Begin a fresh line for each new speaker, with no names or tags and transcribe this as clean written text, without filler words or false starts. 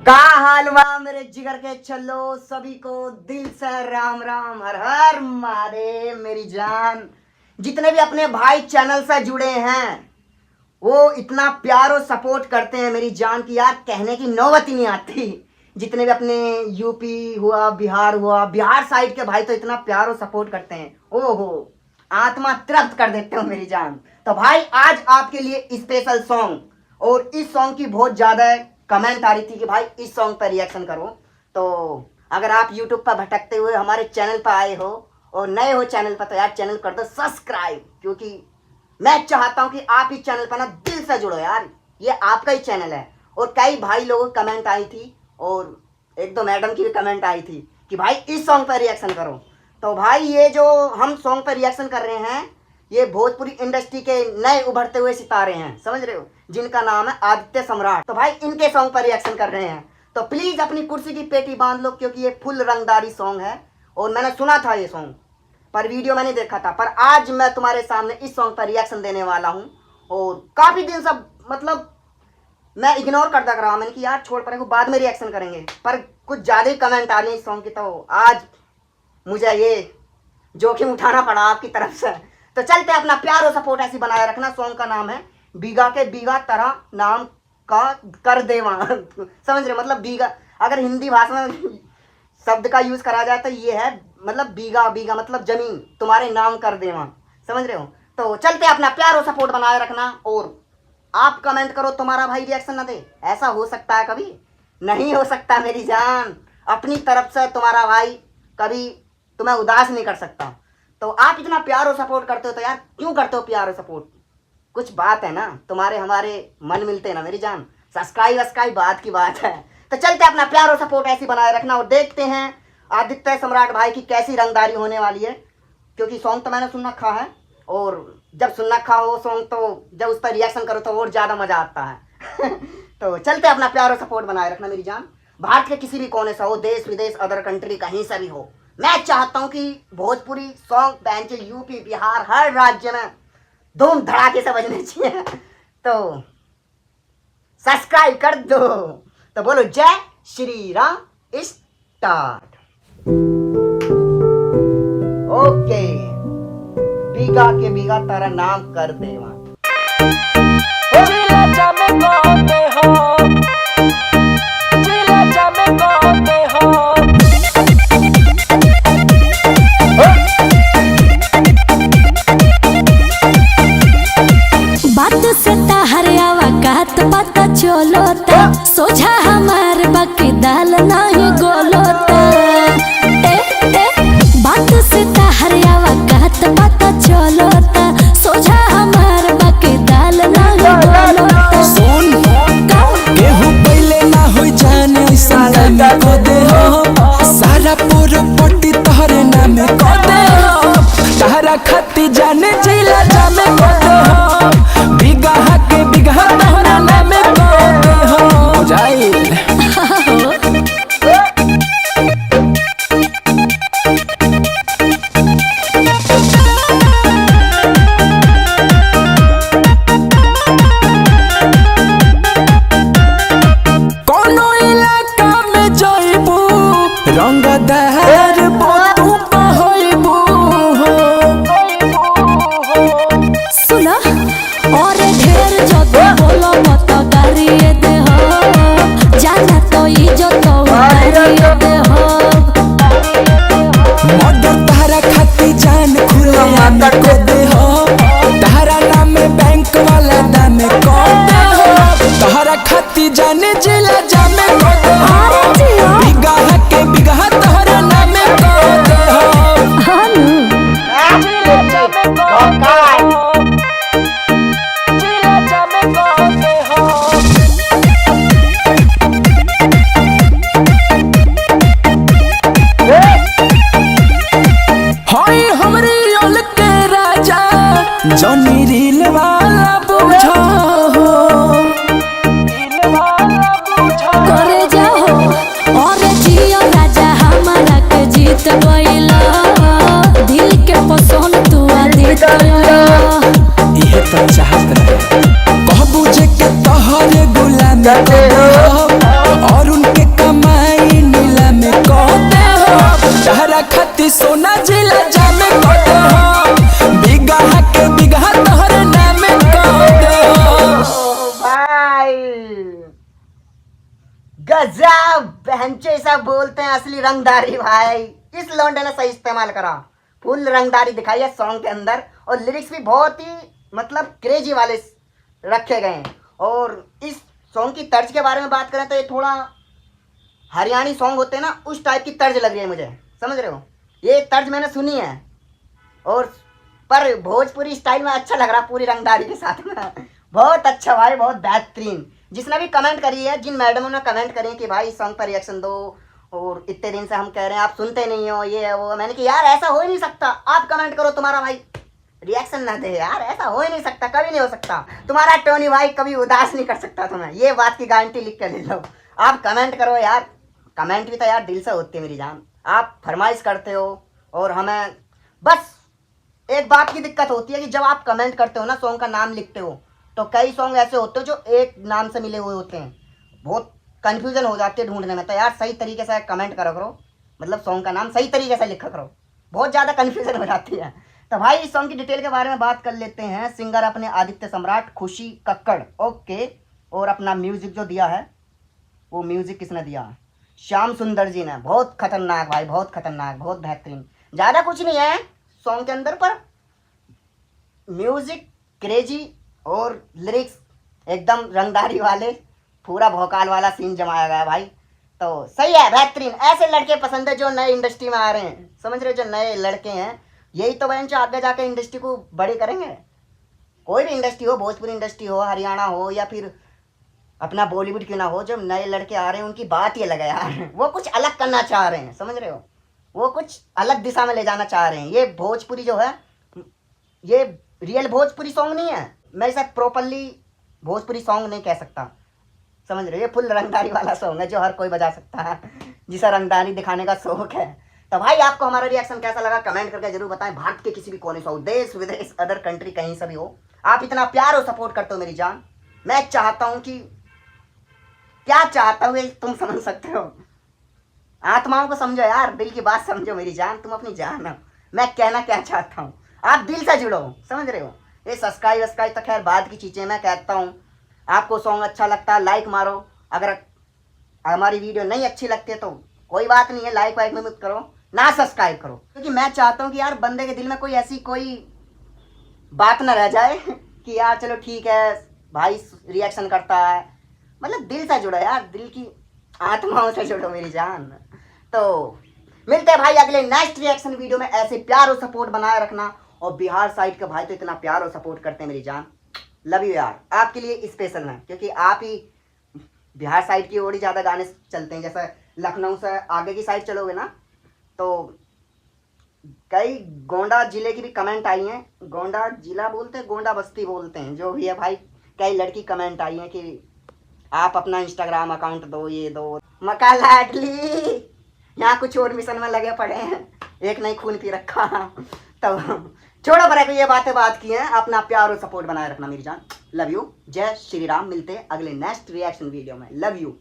का हाल बा मेरे जिगर के छल्लो, सभी को दिल से राम राम, हर हर महादेव। मेरी जान, जितने भी अपने भाई चैनल से जुड़े हैं वो इतना प्यार और सपोर्ट करते हैं मेरी जान की यार कहने की नौबत ही नहीं आती। जितने भी अपने यूपी हुआ, बिहार हुआ, बिहार साइड के भाई तो इतना प्यार और सपोर्ट करते हैं, ओहो आत्मा तृप्त कर देते हो मेरी जान। तो भाई आज आपके लिए स्पेशल सॉन्ग, और इस सॉन्ग की बहुत ज़्यादा कमेंट आ रही थी कि भाई इस सॉन्ग पर रिएक्शन करो। तो अगर आप यूट्यूब पर भटकते हुए हमारे चैनल पर आए हो और नए हो चैनल पर, तो यार चैनल कर दो सब्सक्राइब, क्योंकि मैं चाहता हूं कि आप इस चैनल पर ना दिल से जुड़ो यार, ये आपका ही चैनल है। और कई भाई लोगों की कमेंट आई थी और एक दो मैडम की भी कमेंट आई थी कि भाई इस सॉन्ग पर रिएक्शन करो। तो भाई ये जो हम सॉन्ग पर रिएक्शन कर रहे हैं ये भोजपुरी इंडस्ट्री के नए उभरते हुए सितारे हैं, समझ रहे हो, जिनका नाम है आदित्य सम्राट। तो भाई इनके सॉन्ग पर रिएक्शन कर रहे हैं, तो प्लीज अपनी कुर्सी की पेटी बांध लो, क्योंकि ये फुल रंगदारी सॉन्ग है। और मैंने सुना था ये सॉन्ग पर, वीडियो मैंने देखा था, पर आज मैं तुम्हारे सामने इस सॉन्ग पर रिएक्शन देने वाला हूँ। और काफी दिन से मतलब मैं इग्नोर करता रहा, मैंने कि यार छोड़ पड़े को बाद में रिएक्शन करेंगे, पर कुछ ज्यादा ही कमेंट आ रही इस सॉन्ग की, तो आज मुझे ये जोखिम उठाना पड़ा आपकी तरफ से। तो चलते अपना प्यार और सपोर्ट ऐसी बनाए रखना। सॉन्ग का नाम है बीघा के बीघा तरह नाम का कर देवा समझ रहे, मतलब बीघा अगर हिंदी भाषा में शब्द का यूज करा जाए तो ये है, मतलब बीघा बीघा मतलब जमीन तुम्हारे नाम कर देवा, समझ रहे हो। तो चलते अपना प्यार और सपोर्ट बनाए रखना, और आप कमेंट करो तुम्हारा भाई रिएक्शन ना दे, ऐसा हो सकता है कभी? नहीं हो सकता मेरी जान, अपनी तरफ से तुम्हारा भाई कभी तुम्हें उदास नहीं कर सकता। तो आप इतना प्यार और सपोर्ट करते हो तो यार क्यों करते हो प्यार और सपोर्ट? कुछ बात है ना, तुम्हारे हमारे मन मिलते हैं ना मेरी जान, सब्सक्राइब वस्क्राइब बात की बात है। तो चलते अपना प्यार और सपोर्ट ऐसी बनाए रखना, और देखते हैं आदित्य सम्राट भाई की कैसी रंगदारी होने वाली है। क्योंकि सॉन्ग तो मैंने सुन रखा है, और जब सुन रखा हो सॉन्ग तो जब उस पर रिएक्शन करो तो और ज़्यादा मज़ा आता है तो चलते अपना प्यार और सपोर्ट बनाए रखना मेरी जान। भारत के किसी भी कोने से हो, देश विदेश अदर कंट्री कहीं से भी हो, मैं चाहता हूं कि भोजपुरी सॉन्ग बैंच यूपी बिहार हर राज्य में धूम धड़ाके से बजने चाहिए। तो सब्सक्राइब कर दो। तो बोलो जय श्री राम, स्टार्ट। ओके, बीघा के बीघा तारा नाम कर देवा।
पता चलोता सोझा हमार बाकी दाल नहीं गोलोता, बात से तहरियावा कहत पता चलोता सोझा हमार बाकी दाल नहीं गोलोता।
सुन केहू पहले ना हो जाने साला को दे हो, सारा प्रॉपर्टी तोहरे नाम को दे हो, तहरा खाती जाने जिला जामे को दे हो, बीघा के बीघा तोहरा नाम को दे हो जाई। रंगदार तू कहबू
सुना और ढेर जब बोलो मत करिए दे हो, जाना तो इज्जत करिए दे हो।
मर्डर तारा खाती जान खुला माता को दे हो, तारा नाम बैंक वाला दाम को दे हो, तारा खाती जाने जिला जामे को दे हो, बीघा के बीघा तारा नाम को दे हो। जॉनी रील वाला बुझा हो, रील वाला बुझा
गजब बहनचे ऐसा बोलते हैं असली रंगदारी भाई। इस लौंडे ने सही इस्तेमाल करा, फुल रंगदारी दिखाई है सॉन्ग के अंदर और लिरिक्स भी बहुत ही मतलब क्रेजी वाले रखे गए हैं। और इस सॉन्ग की तर्ज के बारे में बात करें तो ये थोड़ा हरियाणी सॉन्ग होते हैं ना, उस टाइप की तर्ज लग रही है मुझे, समझ रहे हो। ये तर्ज मैंने सुनी है और पर भोजपुरी स्टाइल में अच्छा लग रहा पूरी रंगदारी के साथ में। बहुत अच्छा भाई, बहुत बेहतरीन। जिसने भी कमेंट करी है, जिन मैडमों ने कमेंट करी है कि भाई सॉन्ग पर रिएक्शन दो और इतने दिन से हम कह रहे हैं आप सुनते नहीं हो, ये है वो, मैंने कहा यार ऐसा हो ही नहीं सकता, आप कमेंट करो तुम्हारा भाई रिएक्शन ना दे यार, ऐसा हो ही नहीं सकता, कभी नहीं हो सकता। तुम्हारा टोनी भाई कभी उदास नहीं कर सकता तुम्हें, ये बात की गारंटी लिख कर ले लो। आप कमेंट करो यार, कमेंट भी तो यार दिल से होती है मेरी जान। आप फरमाइश करते हो और हमें बस एक बात की दिक्कत होती है कि जब आप कमेंट करते हो ना, सॉन्ग का नाम लिखते हो, तो कई सॉन्ग ऐसे होते हैं जो एक नाम से मिले हुए होते हैं, बहुत कंफ्यूजन हो जाती है ढूंढने में। तो यार सही तरीके से कमेंट करो करो, मतलब सॉन्ग का नाम सही तरीके से लिखा करो, बहुत ज़्यादा कन्फ्यूजन हो जाती है। तो भाई इस सॉन्ग की डिटेल के बारे में बात कर लेते हैं। सिंगर अपने आदित्य सम्राट खुशी कक्कड़, ओके। और अपना म्यूजिक जो दिया है, वो म्यूजिक किसने दिया? श्याम सुंदर जी ने। बहुत खतरनाक भाई, बहुत खतरनाक, बहुत बेहतरीन। ज़्यादा कुछ नहीं है सॉन्ग के अंदर, पर म्यूजिक क्रेजी और लिरिक्स एकदम रंगदारी वाले, पूरा भौकाल वाला सीन जमाया गया भाई। तो सही है, बेहतरीन। ऐसे लड़के पसंद है जो नए इंडस्ट्री में आ रहे हैं, समझ रहे हो, जो नए लड़के हैं, यही तो बहन आगे जाके इंडस्ट्री को बड़ी करेंगे। कोई भी इंडस्ट्री हो, भोजपुरी इंडस्ट्री हो, हरियाणा हो या फिर अपना बॉलीवुड क्यों ना हो, जब नए लड़के आ रहे हैं उनकी बात ही अलग है यार। वो कुछ अलग करना चाह रहे हैं, समझ रहे हो, वो कुछ अलग दिशा में ले जाना चाह रहे हैं। ये भोजपुरी जो है, ये रियल भोजपुरी सॉन्ग नहीं है, मैं इसे प्रॉपरली भोजपुरी सॉन्ग नहीं कह सकता, समझ रहे हो। ये फुल रंगदारी वाला सॉन्ग है जो हर कोई बजा सकता है, जिसे रंगदारी दिखाने का शौक है। तो भाई आपको हमारा रिएक्शन कैसा लगा कमेंट करके जरूर बताएं। भारत के किसी भी कोने से हो, देश विदेश अदर कंट्री कहीं से भी हो, आप इतना प्यार और सपोर्ट करते हो मेरी जान। मैं चाहता हूँ कि क्या चाहता हूँ तुम समझ सकते हो, आत्माओं को समझो यार, दिल की बात समझो मेरी जान, तुम अपनी जान हो। मैं कहना क्या चाहता हूँ, आप दिल से जुड़ो, समझ रहे हो। ये सब्सक्राइब तो खैर बाद की चीज़ें, मैं कहता हूँ आपको सॉन्ग अच्छा लगता है लाइक मारो, अगर हमारी वीडियो नहीं अच्छी लगती है तो कोई बात नहीं है, लाइक वाइक में मत करो, ना सब्सक्राइब करो, क्योंकि मैं चाहता हूँ कि यार बंदे के दिल में कोई ऐसी कोई बात ना रह जाए कि यार चलो ठीक है भाई रिएक्शन करता है, मतलब दिल से जुड़ो यार, दिल की आत्माओं से जुड़ो मेरी जान। तो मिलते हैं भाई अगले नेक्स्ट रिएक्शन वीडियो में। ऐसे प्यार और सपोर्ट बनाए रखना, और बिहार साइड के भाई तो इतना प्यार और सपोर्ट करते हैं मेरी जान, लव यू यार। आपके लिए स्पेशल है क्योंकि आप ही बिहार साइड की और ही ज़्यादा गाने चलते हैं। जैसे लखनऊ से आगे की साइड चलोगे ना, तो कई गोंडा जिले की भी कमेंट आई हैं, गोंडा जिला बोलते हैं, गोंडा बस्ती बोलते हैं, जो भी है भाई, कई लड़की कमेंट आई हैं कि आप अपना इंस्टाग्राम अकाउंट दो, ये दो। मका लाडली यहाँ कुछ और मिशन में लगे पड़े हैं, एक नहीं खून पी रखा। तो छोड़ो बड़े को ये बात की है, अपना प्यार और सपोर्ट बनाए रखना मेरी जान, लव यू, जय श्री राम। मिलते हैं अगले नेक्स्ट रिएक्शन वीडियो में, लव यू।